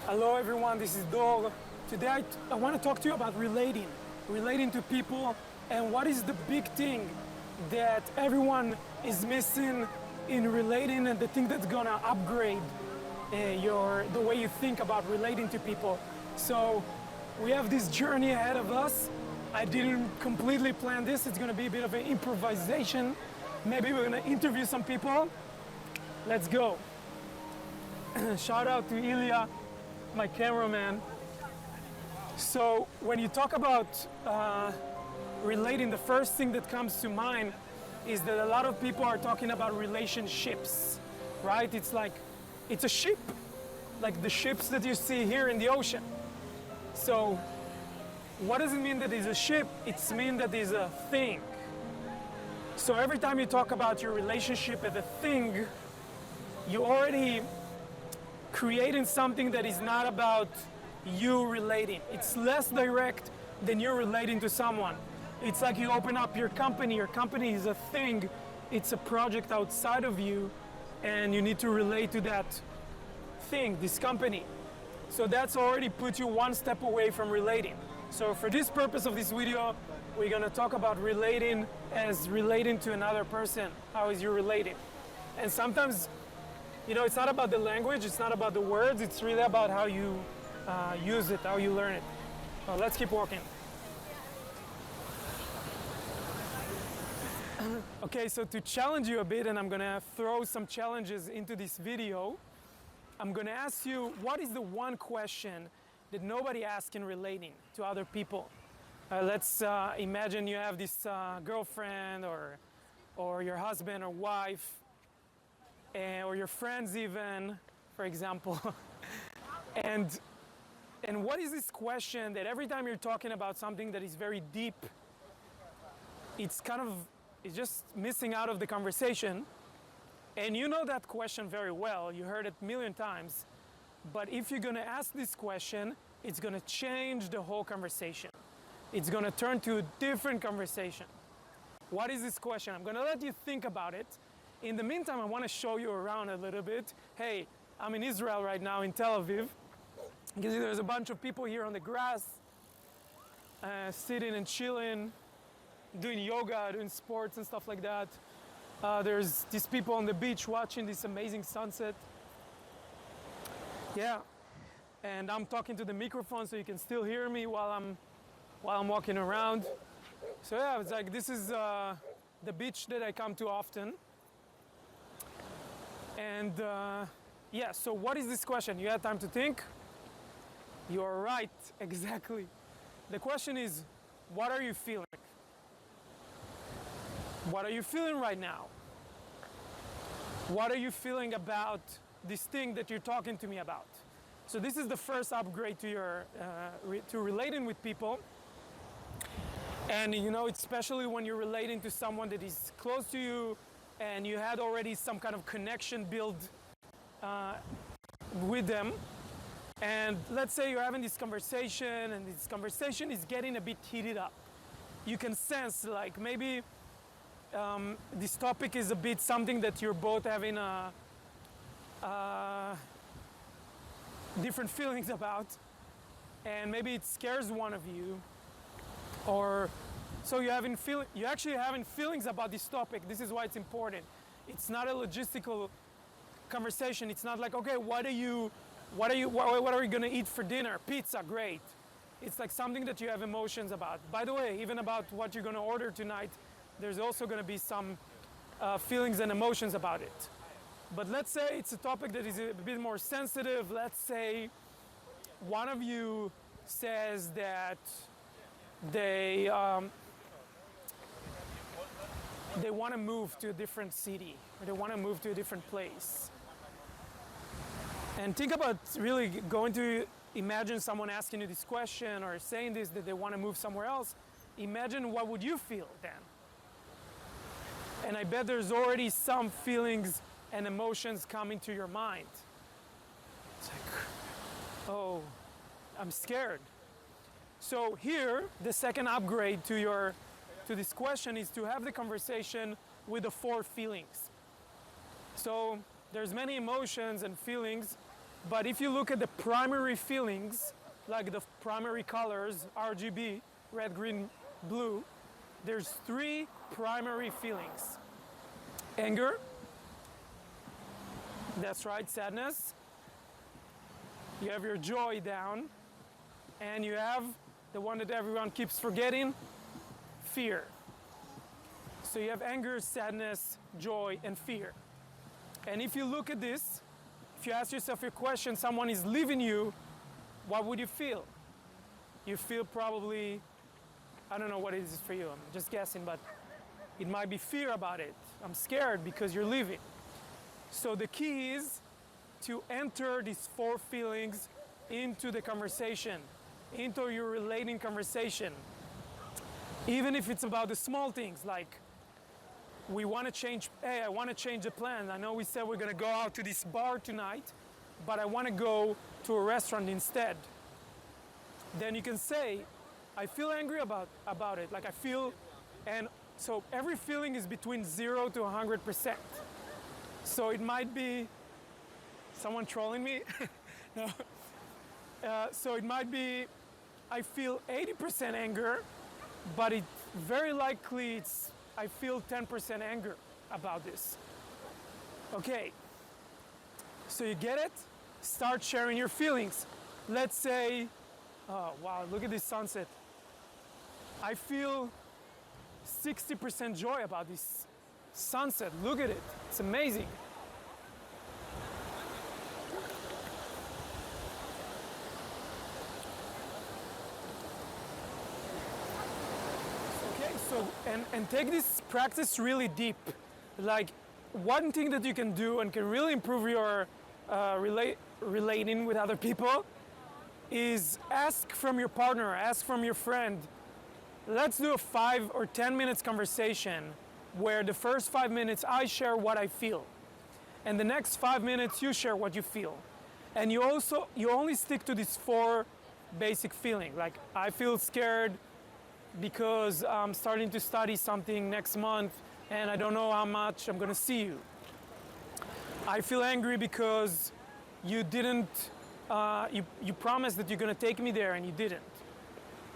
Hello everyone, this is Dor. Today I want to talk to you about relating to people, and what is the big thing that everyone is missing in relating, and the thing that's gonna upgrade the way you think about relating to people. So we have this journey ahead of us. I didn't completely plan this. It's gonna be a bit of an improvisation. Maybe we're gonna interview some people. Let's go. Shout out to Ilya, my cameraman. So when you talk about relating, the first thing that comes to mind is that a lot of people are talking about relationships, right? It's like, it's a ship, like the ships that you see here in the ocean. So what does it mean that it's a ship? It means that it's a thing. So every time you talk about your relationship as a thing, you already creating something that is not about you relating. It's less direct than you're relating to someone. It's like you open up your company. Your company is a thing. It's a project outside of you, and you need to relate to that thing, this company. So that's already put you one step away from relating. So for this purpose of this video, we're gonna talk about relating as relating to another person. How is you relating? And sometimes, it's not about the language, it's not about the words, it's really about how you use it, how you learn it. Well, let's keep walking. Okay, so to challenge you a bit, and I'm gonna throw some challenges into this video, I'm gonna ask you, what is the one question that nobody asks in relating to other people? Let's imagine you have this girlfriend or your husband or wife, or your friends even, for example. and what is this question that every time you're talking about something that is very deep, it's just missing out of the conversation? And you know that question very well, you heard it a million times, but if you're gonna ask this question, it's gonna change the whole conversation. It's gonna turn to a different conversation. What is this question? I'm gonna let you think about it. In the meantime, I want to show you around a little bit. Hey, I'm in Israel right now, in Tel Aviv. You can see there's a bunch of people here on the grass, sitting and chilling, doing yoga, doing sports and stuff like that. There's these people on the beach watching this amazing sunset. Yeah, and I'm talking to the microphone so you can still hear me while I'm walking around. So yeah, it's like this is the beach that I come to often. And yeah, so what is this question? You had time to think? You're right, exactly. The question is, what are you feeling? What are you feeling right now? What are you feeling about this thing that you're talking to me about? So this is the first upgrade to your to relating with people. And especially when you're relating to someone that is close to you, and you had already some kind of connection built with them. And let's say you're having this conversation, and this conversation is getting a bit heated up. You can sense, like, maybe this topic is a bit something that you're both having different feelings about, and maybe it scares one of you, or so you're actually having feelings about this topic. This is why it's important. It's not a logistical conversation. It's not like, okay, what are we gonna eat for dinner? Pizza, great. It's like something that you have emotions about. By the way, even about what you're gonna order tonight, there's also gonna be some feelings and emotions about it. But let's say it's a topic that is a bit more sensitive. Let's say one of you says that they want to move to a different city, or they want to move to a different place. And think about really going to imagine someone asking you this question or saying this, that they want to move somewhere else. Imagine what would you feel then? And I bet there's already some feelings and emotions coming to your mind. It's like, oh, I'm scared. So here, the second upgrade to this question is to have the conversation with the 4 feelings. So there's many emotions and feelings But if you look at the primary feelings, like the primary colors, RGB, red, green, blue, there's 3 primary feelings. Anger, that's right, sadness. You have your joy down, and you have the one that everyone keeps forgetting, fear. So you have anger, sadness, joy, and fear. And if you look at this, if you ask yourself a question, someone is leaving you, what would you feel? You feel probably, I don't know what it is for you, I'm just guessing, but it might be fear about it. I'm scared because you're leaving. So the key is to enter these 4 feelings into the conversation, into your relating conversation. Even if it's about the small things, like we want to change, hey, I want to change the plan. I know we said we're going to go out to this bar tonight, but I want to go to a restaurant instead. Then you can say, I feel angry about it. Like I feel, and so every feeling is between 0 to 100%. So it might be someone trolling me. No. So it might be, I feel 80% anger, but it very likely I feel 10% anger about this. Okay, so you get it? Start sharing your feelings. Let's say, oh wow, look at this sunset. I feel 60% joy about this sunset. Look at it, it's amazing. So, and take this practice really deep. Like one thing that you can do and can really improve your relating with other people is ask from your partner, ask from your friend. Let's do a 5 or 10 minutes conversation where the first 5 minutes I share what I feel. And the next 5 minutes you share what you feel. And you only stick to these 4 basic feelings. Like I feel scared because I'm starting to study something next month and I don't know how much I'm gonna see you. I feel angry because you didn't, you promised that you're gonna take me there and you didn't.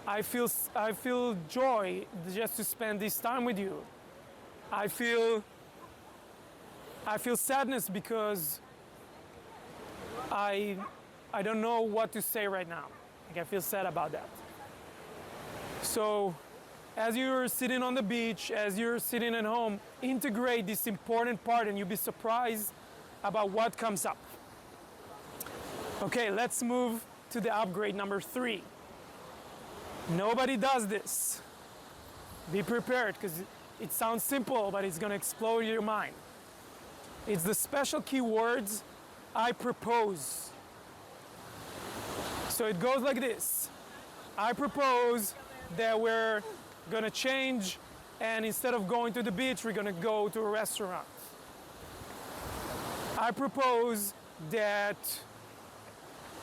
I feel joy just to spend this time with you. I feel sadness because I don't know what to say right now. Like I feel sad about that. So as you're sitting on the beach, as you're sitting at home, integrate this important part and you'll be surprised about what comes up. Okay, let's move to the upgrade number 3. Nobody does this. Be prepared because it sounds simple, but it's going to explode your mind. It's the special keywords, I propose. So it goes like this. I propose that we're gonna change, and instead of going to the beach, we're gonna go to a restaurant. I propose that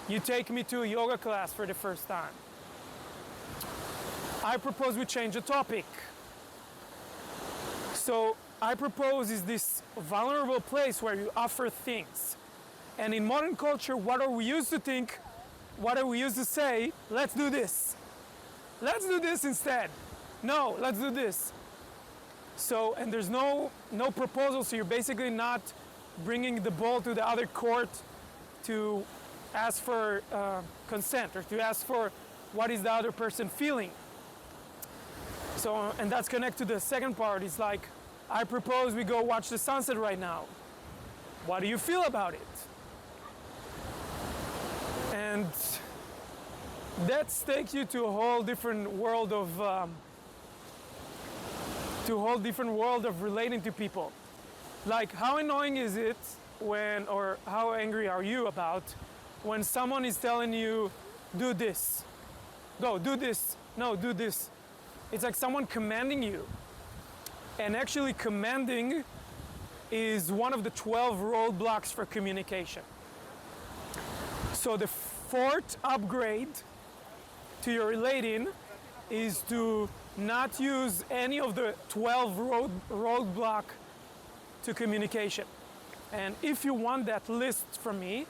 you take me to a yoga class for the first time. I propose we change the topic. So I propose is this vulnerable place where you offer things. And in modern culture, what are we used to think? What are we used to say? Let's do this. Let's do this instead. No, let's do this. So, and there's no proposal, so you're basically not bringing the ball to the other court to ask for consent or to ask for what is the other person feeling. So, and that's connected to the second part. It's like, I propose we go watch the sunset right now. What do you feel about it? And that takes you to a whole different world of relating to people. Like, how annoying is it when, or how angry are you about when someone is telling you, do this, go, do this, no, do this. It's like someone commanding you. And actually commanding is one of the 12 roadblocks for communication. So the 4th upgrade to your relating is to not use any of the 12 roadblock to communication. And if you want that list from me,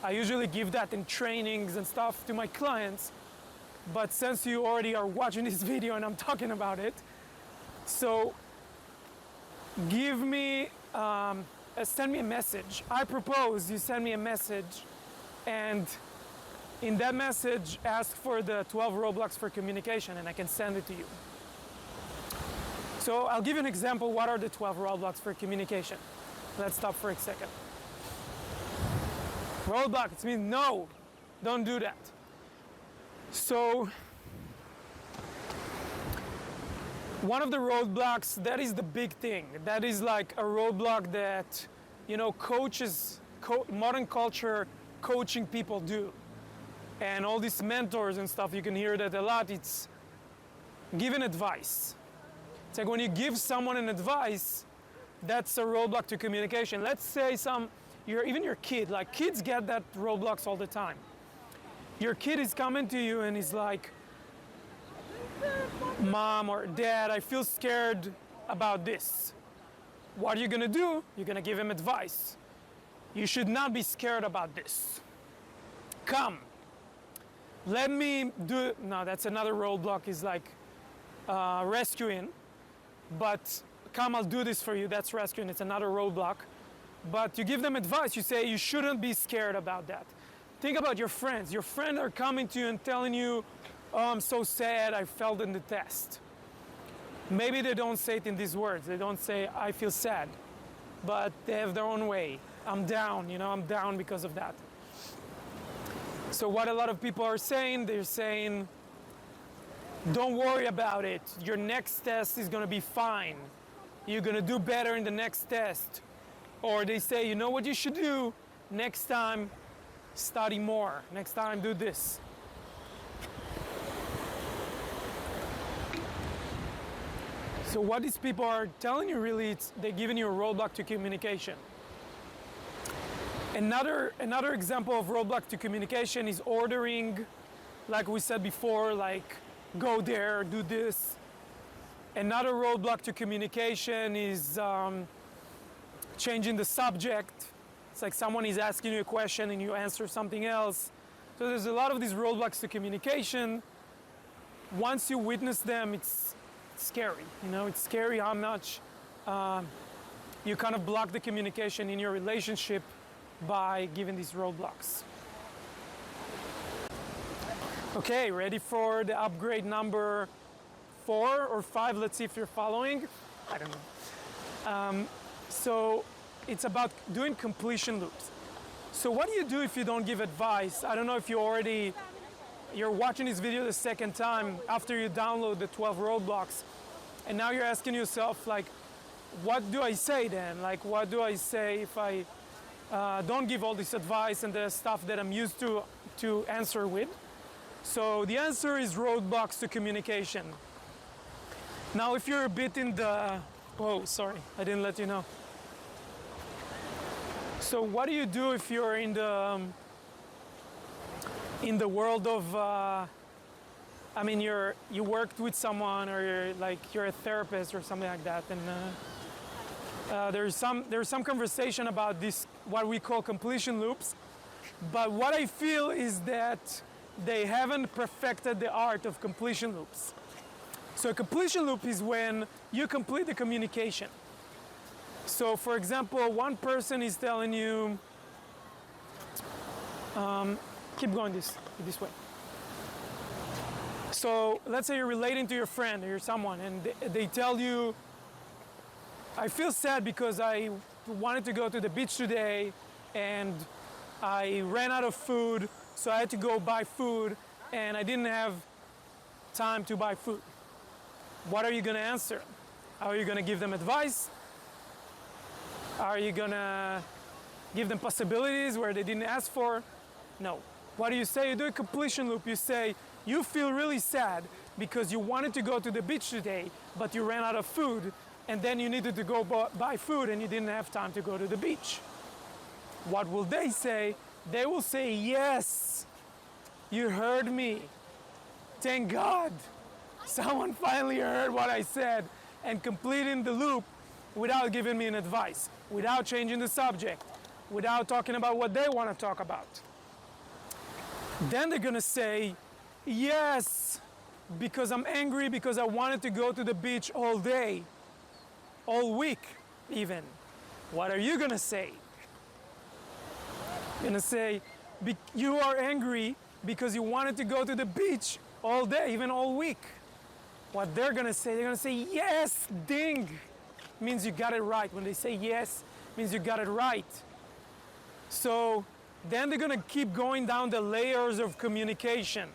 I usually give that in trainings and stuff to my clients, but since you already are watching this video and I'm talking about it, so give me, send me a message. I propose you send me a message, and in that message ask for the 12 roadblocks for communication, and I can send it to you. So I'll give you an example. What are the 12 roadblocks for communication? Let's stop for a second. Roadblock, it means no, don't do that. So one of the roadblocks, that is the big thing. That is like a roadblock that, you know, coaches, modern culture coaching people do. And all these mentors and stuff, you can hear that a lot. It's giving advice. It's like when you give someone an advice, that's a roadblock to communication. Let's say even your kid, like kids get that roadblocks all the time. Your kid is coming to you and he's like, Mom or Dad, I feel scared about this. What are you gonna do? You're gonna give him advice. You should not be scared about this. Come, let me do, no, that's another roadblock, is like rescuing. But come, I'll do this for you, that's rescuing, it's another roadblock. But you give them advice, you say you shouldn't be scared about that. Think about your friends. Your friends are coming to you and telling you, oh, I'm so sad, I failed in the test. Maybe they don't say it in these words. They don't say, I feel sad. But they have their own way. I'm down, you know, I'm down because of that. So what a lot of people are saying, they're saying, don't worry about it. Your next test is gonna be fine. You're gonna do better in the next test. Or they say, you know what you should do? Next time, study more. Next time, do this. So what these people are telling you, really, they're giving you a roadblock to communication. Another example of roadblock to communication is ordering, like we said before, like go there, do this. Another roadblock to communication is changing the subject. It's like someone is asking you a question and you answer something else. So there's a lot of these roadblocks to communication. Once you witness them, it's scary. You know, it's scary how much you kind of block the communication in your relationship by giving these roadblocks. Okay, ready for the upgrade number 4 or 5? Let's see if you're following. I don't know. So it's about doing completion loops. So what do you do if you don't give advice? I don't know if you're watching this video the second time after you download the 12 roadblocks, and now you're asking yourself, like, what do I say then? Like, what do I say if I don't give all this advice and the stuff that I'm used to answer with? So the answer is roadblocks to communication. Now, if you're a bit in the, oh, sorry, I didn't let you know. So what do you do if you're in the world of, I mean, you worked with someone, or you're a therapist or something like that, and there's some conversation about this, what we call completion loops. But what I feel is that they haven't perfected the art of completion loops. So a completion loop is when you complete the communication. So for example, one person is telling you, keep going this way. So let's say you're relating to your friend or someone, and they tell you, I feel sad because I wanted to go to the beach today and I ran out of food, so I had to go buy food and I didn't have time to buy food. What are you going to answer? Are you going to give them advice? Are you going to give them possibilities where they didn't ask for? No. What do you say? You do a completion loop. You say, you feel really sad because you wanted to go to the beach today, but you ran out of food, and then you needed to go buy food and you didn't have time to go to the beach. What will they say? They will say, yes, you heard me. Thank God. Someone finally heard what I said, and completing the loop without giving me an advice, without changing the subject, without talking about what they want to talk about. Then they're gonna say, yes, because I'm angry because I wanted to go to the beach all day, all week even. What are you gonna say? You're gonna say, you are angry because you wanted to go to the beach all day, even all week. What they're gonna say, yes, ding, means you got it right. When they say yes, means you got it right. So then they're gonna keep going down the layers of communication.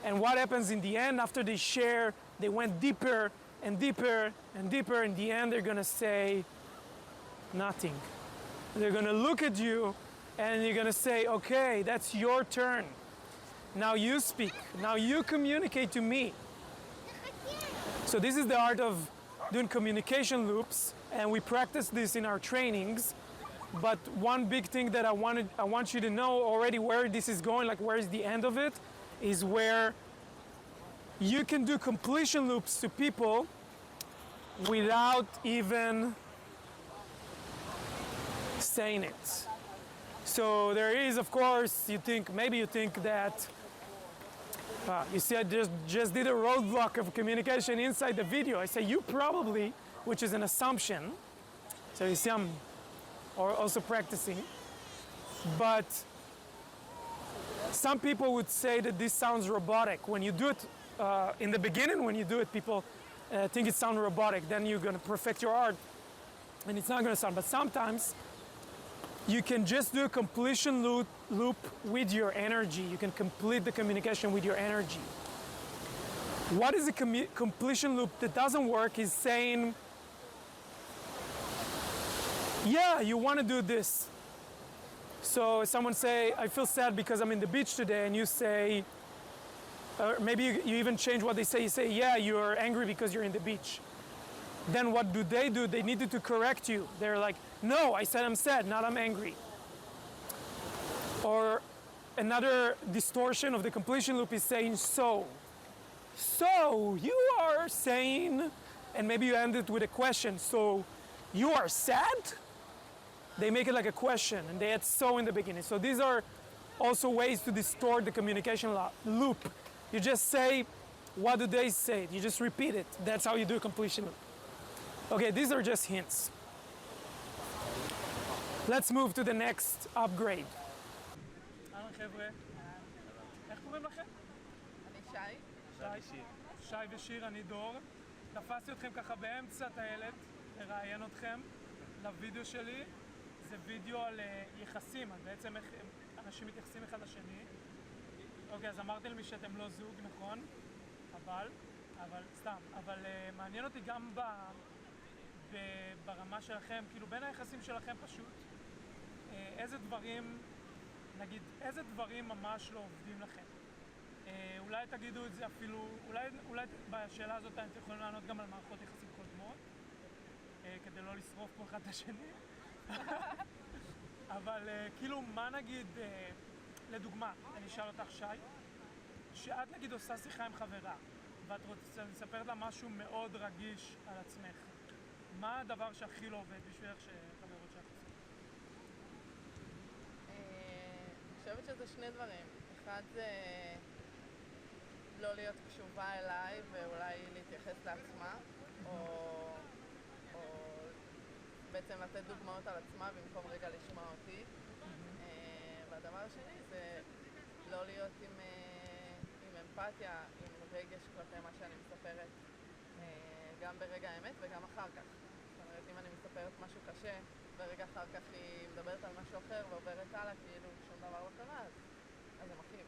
And what happens in the end, after they share, they went deeper and deeper and deeper. In the end, they're gonna say nothing. They're gonna look at you and you're gonna say, okay, that's your turn. Now you speak, now you communicate to me. So this is the art of doing communication loops, and we practice this in our trainings. But one big thing that I want you to know already where this is going, like where is the end of it, is where you can do completion loops to people without even saying it. So there is, of course, maybe you think that, you see I just did a roadblock of communication inside the video. I say you probably, which is an assumption. So you see I'm also practicing. But some people would say that this sounds robotic. When you do it, in the beginning when you do it, people think it sounds robotic. Then you're gonna perfect your art and it's not gonna sound. But sometimes you can just do a completion loop with your energy. You can complete the communication with your energy. What is a completion loop that doesn't work is saying, yeah, you want to do this. So someone say, I feel sad because I'm in the beach today, and you say, or maybe you even change what they say. You say, yeah, you're angry because you're in the beach. Then what do? They needed to correct you. They're like, no, I said I'm sad, not I'm angry. Or another distortion of the completion loop is saying so. So you are saying, and maybe you end it with a question, so you are sad? They make it like a question and they add so in the beginning. So these are also ways to distort the communication loop. You just say, what do they say? You just repeat it. That's how you do a completion loop. Okay, these are just hints. Let's move to the next upgrade. אהלן חבר'ה, איך קוראים לכם? אני שי. שי ושיר, אני דור. תפסתי אתכם ככה באמצע טיילת, לראיין אתכם לוידאו שלי. זה וידאו על יחסים, אז בעצם איך אנשים מתייחסים אחד לשני. אוקיי, אז אמרתי למי שאתם לא זוג, נכון? אבל מעניין אותי גם ברמה שלכם, כאילו בין היחסים שלכם פשוט, איזה דברים ממש לא עובדים לכם. אולי תגידו את זה אפילו, אולי בשאלה הזאת אתם יכולים לענות גם על מערכות יחסים קודמות, כדי לא לשרוף פה אחד את השני. אבל כאילו מה נגיד, לדוגמה, אני אשאל אותך שי, שאת נגיד עושה שיחה עם חברה, ואת רוצה לספר לה משהו מאוד רגיש על עצמך. מה הדבר שהכי לא עובד בשבילך שחברות שלך עושות? אני חושבת שזה שני דברים. אחד זה לא להיות קשובה אליי ואולי להתייחס לעצמה, או בעצם לתת דוגמאות על עצמה במקום רגע לשמוע אותי. והדבר השני זה לא להיות עם אמפתיה, עם רגש כלפי מה שאני מספרת, גם ברגע האמת וגם אחר כך. זאת אומרת, אם אני מספרת משהו קשה, ורגע אחר כך היא מדברת על משהו אחר ועוברת הלאה, כאילו שום דבר לא קרה, אז זה מכאיב.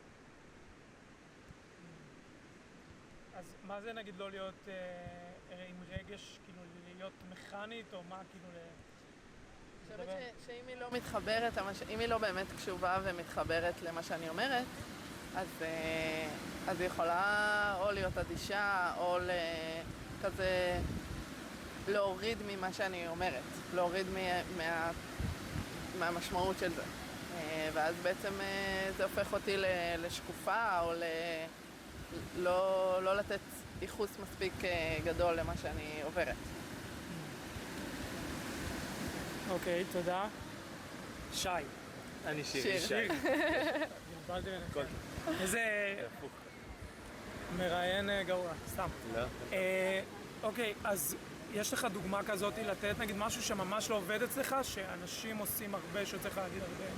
אז מה זה נגיד לא להיות עם רגש, כאילו להיות מכנית או מה כאילו אני חושבת שאם היא לא מתחברת, אם היא לא באמת קשובה ומתחברת למה שאני אומרת, אז היא יכולה או להיות אדישה או כזה להוריד ממה שאני אומרת, להוריד מהמשמעות של זה. ואז בעצם זה הופך אותי לשקופה או לא לתת ייחוס מספיק גדול למה שאני עוברת. אוקיי, תודה. שי, אני שיר. שיר. בלבלתי ביניכם. איזה מראיין גרוע, סתם. לא. אוקיי, אז יש לך דוגמה כזאת לתת, נגיד משהו שממש לא עובד אצלך, שאנשים עושים הרבה, שצריך להגיד הרבה.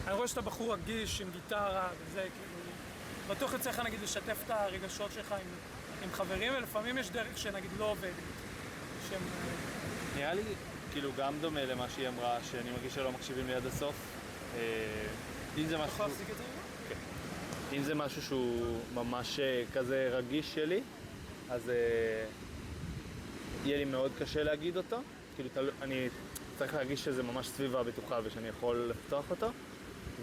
אני רואה שאתה בחור רגיש עם גיטרה וזה, כאילו, בטוח יוצא לך נגיד לשתף את הרגשות שלך עם חברים, ולפעמים יש דרך שנגיד לא עובד. נראה לי כאילו גם דומה למה שהיא אמרה, שאני מרגיש שלא מקשיבים לי עד הסוף. אם זה משהו... יכול להחזיק את זה? כן. אם זה משהו שהוא ממש כזה רגיש שלי, אז יהיה לי מאוד קשה להגיד אותו. כאילו אני צריך להרגיש שזה ממש סביבה בטוחה ושאני יכול לפתוח אותו.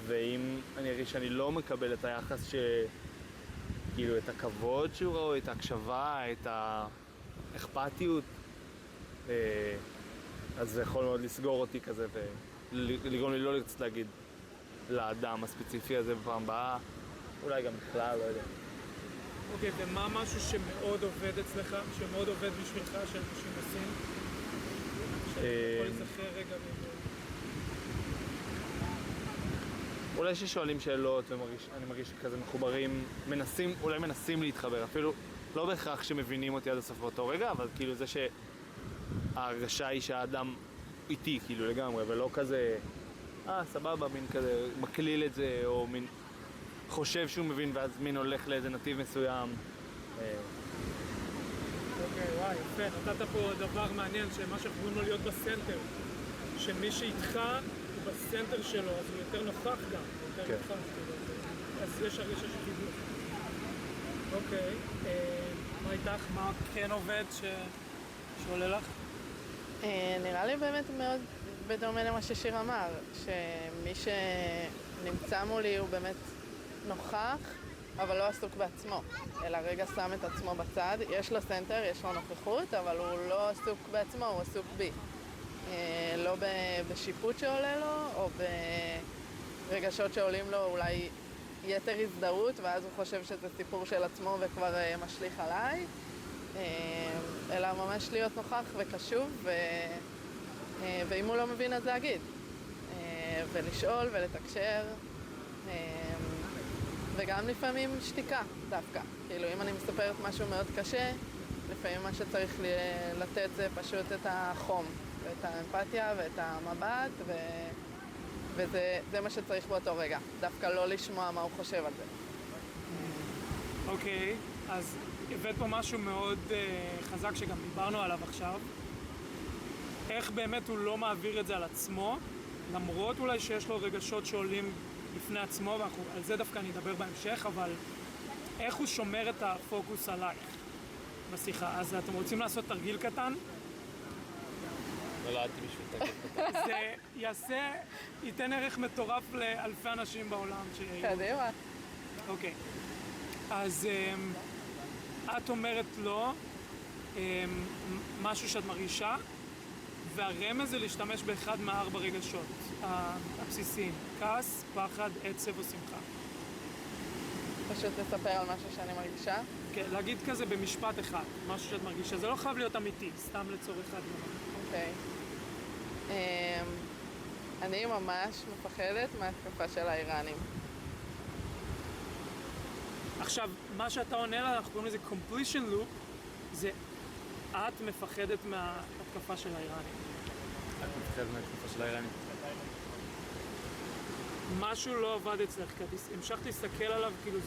ואם אני ארגיש שאני לא מקבל את היחס כאילו את הכבוד שהוא ראו, את ההקשבה, את האכפתיות, אז זה יכול מאוד לסגור אותי כזה ולגרום לי לא לרצות להגיד לאדם הספציפי הזה בפעם הבאה, אולי גם בכלל, לא יודע. אוקיי, ומה משהו שמאוד עובד אצלך, שמאוד עובד בשבילך, שאנשים עושים? שאתה יכול לזכר רגע אולי ששואלים שאלות ואני מרגיש שכזה מחוברים, אולי מנסים להתחבר, אפילו לא בהכרח שמבינים אותי עד הסוף באותו רגע, אבל כאילו זה שההרגשה היא שהאדם איתי כאילו לגמרי, ולא כזה, סבבה, מין כזה מקליל את זה, או מין חושב שהוא מבין ואז מין הולך לאיזה נתיב מסוים. אוקיי, וואי, יפה, נתת פה דבר מעניין, שמה שאנחנו קוראים לו להיות בסנטר, שמי שאיתך הוא בסנטר שלו, אז הוא יותר נוכח גם, יותר נוכח, אז יש הרגשה של חיבור. אוקיי, מה איתך? מה כן עובד שעולה לך? נראה לי באמת מאוד בדומה למה ששיר אמר, שמי שנמצא מולי הוא באמת נוכח, אבל לא עסוק בעצמו, אלא רגע שם את עצמו בצד. יש לו סנטר, יש לו נוכחות, אבל הוא לא עסוק בעצמו, הוא עסוק בי. לא בשיפוט שעולה לו, או ברגשות שעולים לו אולי יתר הזדהות, ואז הוא חושב שזה סיפור של עצמו וכבר משליך עליי, אלא ממש להיות נוכח וקשוב, ואם הוא לא מבין אז להגיד, ולשאול ולתקשר, וגם לפעמים שתיקה דווקא. כאילו אם אני מספרת משהו מאוד קשה, לפעמים מה שצריך לתת זה פשוט את החום, ואת האמפתיה ואת המבט, וזה מה שצריך באותו רגע. דווקא לא לשמוע מה הוא חושב על זה. אוקיי, אז הבאת פה משהו מאוד חזק שגם דיברנו עליו עכשיו. איך באמת הוא לא מעביר את זה על עצמו, למרות אולי שיש לו רגשות שעולים בפני עצמו, ועל זה דווקא אני אדבר בהמשך, אבל איך הוא שומר את הפוקוס עלייך בשיחה. אז אתם רוצים לעשות תרגיל קטן? נולדתי בשביל תרגיל קטן. זה ייתן ערך מטורף לאלפי אנשים בעולם. קדימה. אוקיי. אז את אומרת לו משהו שאת מרגישה, והרמז זה להשתמש באחד מהארבע רגשות הבסיסיים: כעס, פחד, עצב או שמחה. פשוט לספר על משהו שאני מרגישה? כן, להגיד כזה במשפט אחד, משהו שאת מרגישה. זה לא חייב להיות אמיתי, סתם לצורך הדבר. אוקיי. אני ממש מפחדת מהתקפה של האיראנים. עכשיו, מה שאתה עונה לה, אנחנו קוראים לזה completion loop, זה את מפחדת מהתקפה של האיראנים. את מפחדת מהתקפה של האיראנים. משהו לא עבד אצלך, כי המשכת להסתכל עליו, כאילו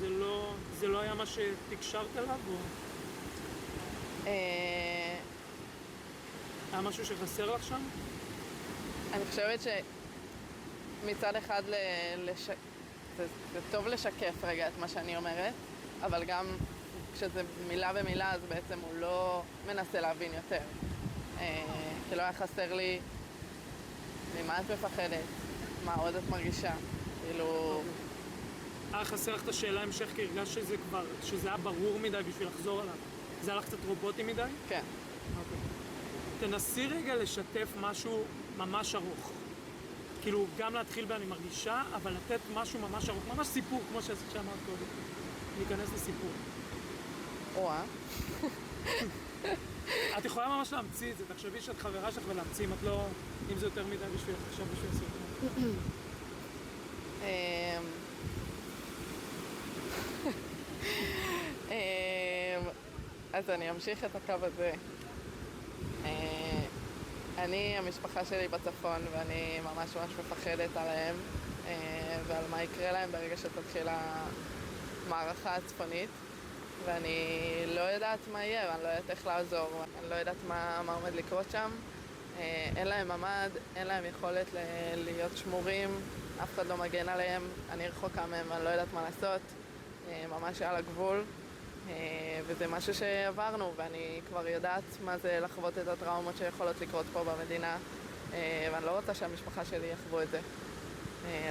זה לא היה מה שתקשרת עליו, או... היה משהו שחסר לך שם? אני חושבת שמצד אחד זה טוב לשקף רגע את מה שאני אומרת, אבל גם כשזה מילה במילה אז בעצם הוא לא מנסה להבין יותר. כי לא היה חסר לי ממה את מפחדת, מה עוד את מרגישה, כאילו... היה חסר לך את השאלה המשך, כי הרגש שזה היה ברור מדי בשביל לחזור עליו. זה היה לך קצת רובוטי מדי? כן. אוקיי. תנסי רגע לשתף משהו ממש ארוך. כאילו, גם להתחיל באני מרגישה, אבל לתת משהו ממש ארוך, ממש סיפור, כמו שאמרת קודם. להיכנס לסיפור. וואה. את יכולה ממש להמציא את זה, תחשבי שאת חברה שלך ולהמציא, אם את לא... אם זה יותר מדי בשביל עכשיו בשביל הסרטון. אז אני אמשיך את הקו הזה. המשפחה שלי בצפון, ואני ממש מפחדת עליהם, ועל מה יקרה להם ברגע שתתחיל המערכה הצפונית. ואני לא יודעת מה יהיה, ואני לא יודעת איך לעזור, אני לא יודעת מה עומד לקרות שם. אין להם ממד, אין להם יכולת להיות שמורים, אף אחד לא מגן עליהם, אני רחוקה מהם ואני לא יודעת מה לעשות, ממש על הגבול. וזה משהו שעברנו, ואני כבר יודעת מה זה לחוות את הטראומות שיכולות לקרות פה במדינה, ואני לא רוצה שהמשפחה שלי יחוו את זה.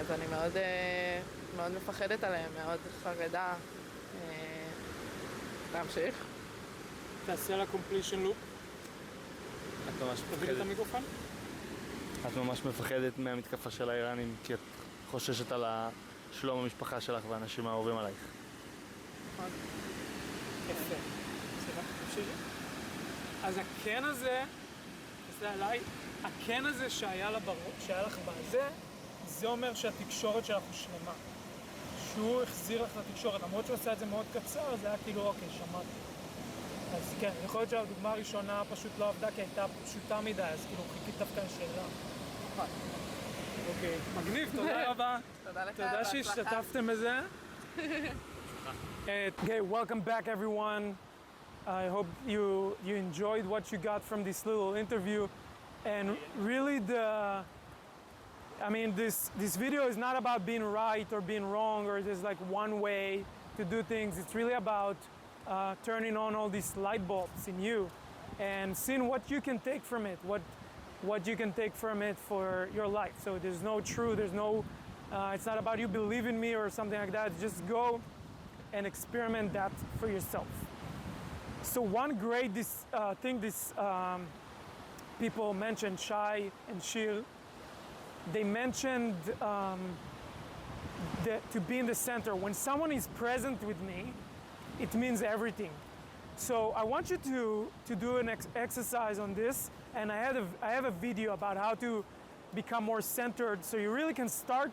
אז אני מאוד מפחדת עליהם, מאוד חרדה. להמשיך. תעשה לה completion loop. את ממש תביא את המיקרופון. את ממש מפחדת מהמתקפה של האיראנים, כי את חוששת על שלום המשפחה שלך ואנשים האהובים עלייך. יפה. סליחה, תמשיכי. אז הכן הזה, תסתכל עליי, הכן הזה שהיה לך בזה, זה אומר שהתקשורת שלך הוא שלמה. שהוא החזיר לך את התקשורת, למרות שהוא עשה את זה מאוד קצר, זה היה כאילו, אוקיי, שמעתי. אז כן, יכול להיות שהדוגמה הראשונה פשוט לא עבדה, כי הייתה פשוטה מדי, אז כאילו חיכית דווקא לשאלה. אוקיי, מגניב, תודה רבה. תודה לך, תודה שהשתתפתם בזה. Okay, welcome back everyone. I hope you enjoyed what you got from this little interview. And really this video is not about being right or being wrong, or there's like one way to do things. It's really about turning on all these light bulbs in you and seeing what you can take from it, what you can take from it for your life. So there's no true, it's not about you believing me or something like that. Just go and experiment that for yourself. So one great thing these people mentioned, Shai and Shir, they mentioned to be in the center. When someone is present with me, it means everything. So I want you to do an exercise on this, and I have a video about how to become more centered, so you really can start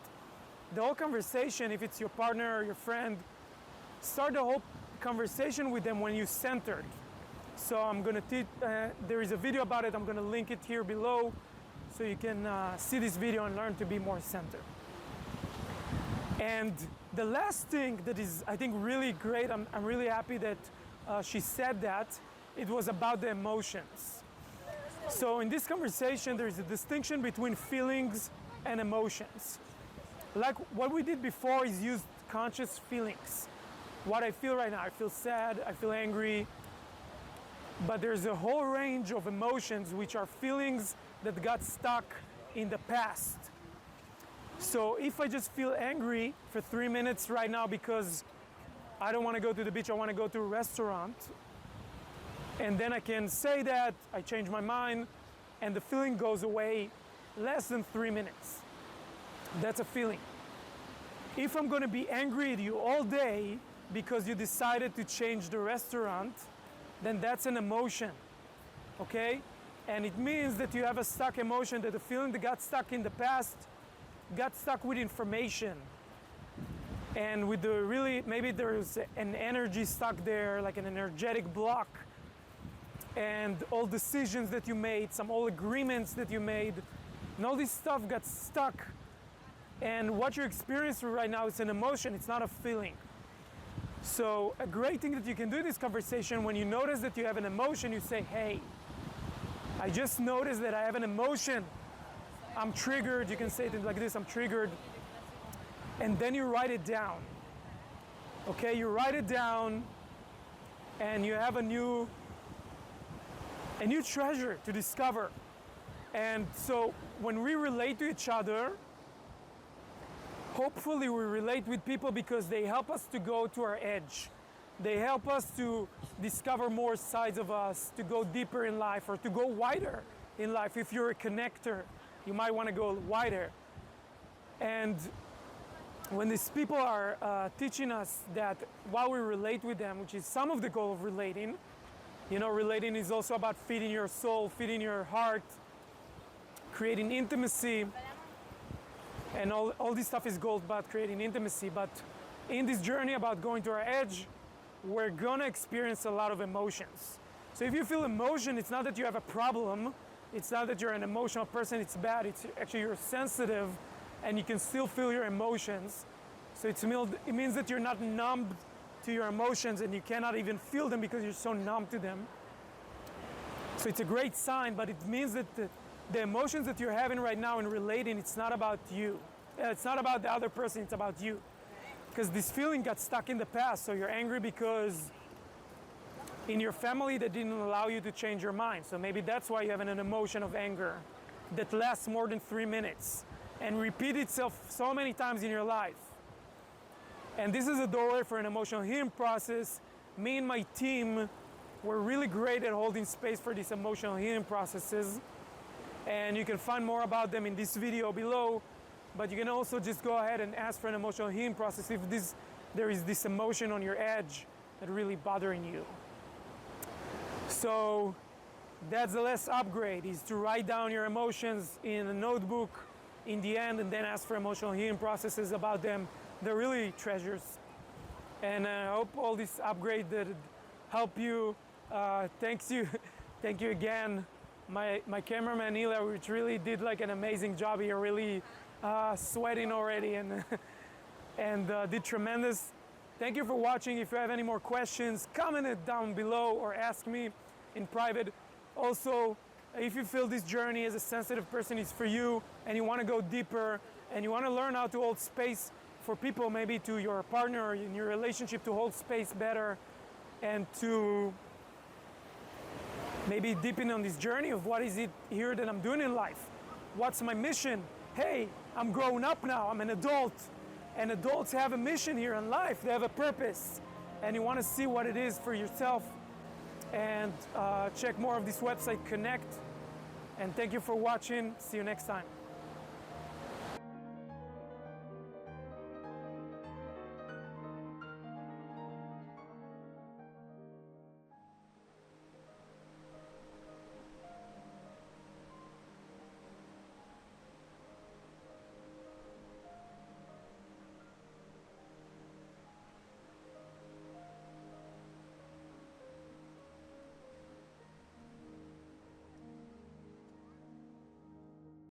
the whole conversation. If it's your partner or your friend, start the whole conversation with them when you're centered. So I'm gonna teach, there is a video about it, I'm gonna link it here below, so you can see this video and learn to be more centered. And the last thing that is, I think, really great, I'm really happy that she said that, it was about the emotions. So in this conversation, there is a distinction between feelings and emotions. Like what we did before is use conscious feelings. What I feel right now, I feel sad, I feel angry, but there's a whole range of emotions which are feelings that got stuck in the past. So if I just feel angry for 3 minutes right now because I don't want to go to the beach, I want to go to a restaurant, and then I can say that, I change my mind, and the feeling goes away less than 3 minutes. That's a feeling. If I'm going to be angry at you all day because you decided to change the restaurant, then that's an emotion, okay? And it means that you have a stuck emotion, that the feeling that got stuck in the past got stuck with information. And with the really, maybe there's an energy stuck there, like an energetic block. And all decisions that you made, some old agreements that you made, and all this stuff got stuck. And what you're experiencing right now is an emotion, it's not a feeling. So a great thing that you can do in this conversation, when you notice that you have an emotion, you say, hey, I just noticed that I have an emotion. I'm triggered, you can say it like this, I'm triggered. And then you write it down. Okay, you write it down and you have a new treasure to discover. And so when we relate to each other, hopefully we relate with people because they help us to go to our edge. They help us to discover more sides of us, to go deeper in life or to go wider in life. If you're a connector, you might want to go wider. And when these people are teaching us that while we relate with them, which is some of the goal of relating, you know, relating is also about feeding your soul, feeding your heart, creating intimacy, and all this stuff is goal about creating intimacy. But in this journey about going to our edge, we're gonna experience a lot of emotions. So if you feel emotion, it's not that you have a problem, it's not that you're an emotional person, it's bad, it's actually you're sensitive and you can still feel your emotions. So it means that you're not numb to your emotions and you cannot even feel them because you're so numb to them. So it's a great sign, but it means that the emotions that you're having right now in relating, it's not about you. It's not about the other person, it's about you. Because this feeling got stuck in the past, so you're angry because in your family they didn't allow you to change your mind. So maybe that's why you have an emotion of anger that lasts more than 3 minutes and repeat itself so many times in your life. And this is a doorway for an emotional healing process. Me and my team were really great at holding space for these emotional healing processes. And you can find more about them in this video below. But you can also just go ahead and ask for an emotional healing process if there is this emotion on your edge that really bothering you. So that's the last upgrade, is to write down your emotions in a notebook in the end and then ask for emotional healing processes about them. They're really treasures. And I hope all these upgrades that help you. Thank you again. My cameraman Ila, which really did like an amazing job here, really sweating already and did tremendous. Thank you for watching. If you have any more questions, comment it down below or ask me in private. Also, if you feel this journey as a sensitive person is for you and you want to go deeper and you want to learn how to hold space for people, maybe to your partner or in your relationship, to hold space better and to maybe deepen on this journey of what is it here that I'm doing in life? What's my mission? Hey, I'm grown up now, I'm an adult. And adults have a mission here in life, they have a purpose. And you want to see what it is for yourself. And check more of this website, Connect. And thank you for watching. See you next time.